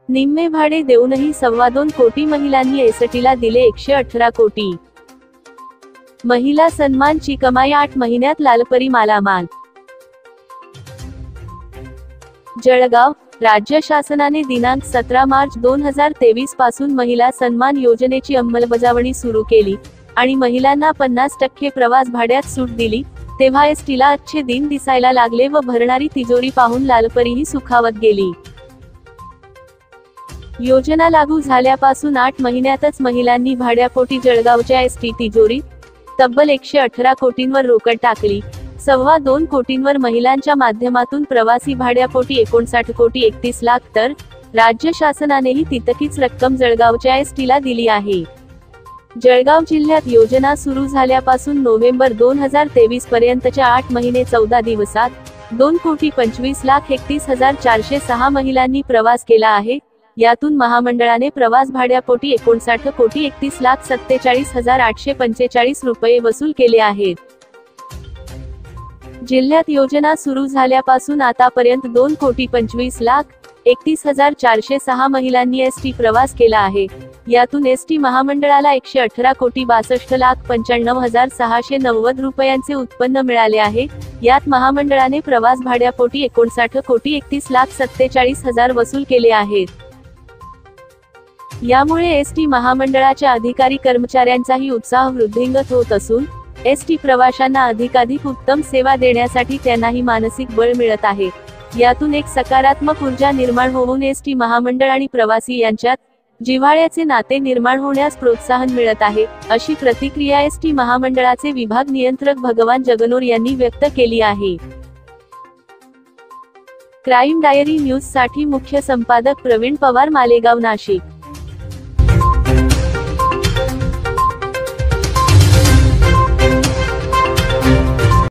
निम्मे भाडे देऊनही 2.25 कोटी महिलांनी एसटीला दिले 118 कोटी. महिला सन्मान ची कमाई 8 महिन्यात लालपरी मालामाल. जळगाव. राज्य शासनाने दिनांक 17 मार्च 2023 पासून महिला सन्मान योजनेची अंमलबजावणी सुरू केली आणि महिलांना 50% प्रवास भाड्यात सूट दिली, तेव्हा एसटीला अच्छे दिन दिसायला लागले व भरणारी तिजोरी पाहून लालपरीही सुखावत गेली. योजना लागू झाल्यापासून 8 महिन्यातच महिलांनी भाड्यापोटी जळगावच्या एसटी तिजोरीत तब्बल 118 कोटींवर रोकड टाकली. 2.25 कोटींवर महिलांच्या माध्यमातून प्रवासी भाड्यापोटी 59 कोटी 31 लाख, तर राज्य शासनानेही तितकीच रक्कम जळगावच्या एसटीला दिली आहे. जळगाव जिल्ह्यात योजना सुरू झाल्यापासून नोव्हेंबर 2023 पर्यंतच्या 8 महिने 14 दिवसात 2,25,31,406 महिलांनी प्रवास केला आहे. यातून महामंडळाने प्रवास भाड्यापोटी 59 कोटी 31,47,845 रुपये वसूल केले आहेत. जिल्ह्यात योजना सुरू झाल्यापासून आतापर्यंत 2,25,31,406 महिलांनी एसटी प्रवास केला आहे. यातून एसटी महामंडळाला 118 कोटी 62,95,690 रुपयांचे उत्पन्न मिळाले आहे. यात महामंडळाने प्रवास भाड्यापोटी 59 कोटी 31,47,000 वसूल केले आहेत. यामुळे एसटी महामंडळाच्या अधिकारी कर्मचाऱ्यांचाही उत्साह वृद्धिंगत होत असून एसटी प्रवाशांना अधिकाधिक उत्तम सेवा देण्यासाठी त्यांनाही मानसिक बळ मिळत आहे. यातून एक सकारात्मक ऊर्जा निर्माण होऊन एसटी महामंडळ आणि प्रवासी यांच्यात जिव्हाळ्याचे नाते निर्माण होण्यास प्रोत्साहन मिळत आहे, अशी प्रतिक्रिया एसटी महामंडळाचे विभाग नियंत्रक भगवान जगनोर यांनी व्यक्त केली आहे. क्राईम डायरी न्यूज साठी मुख्य संपादक प्रवीण पवार, मालेगाव, नाशिक.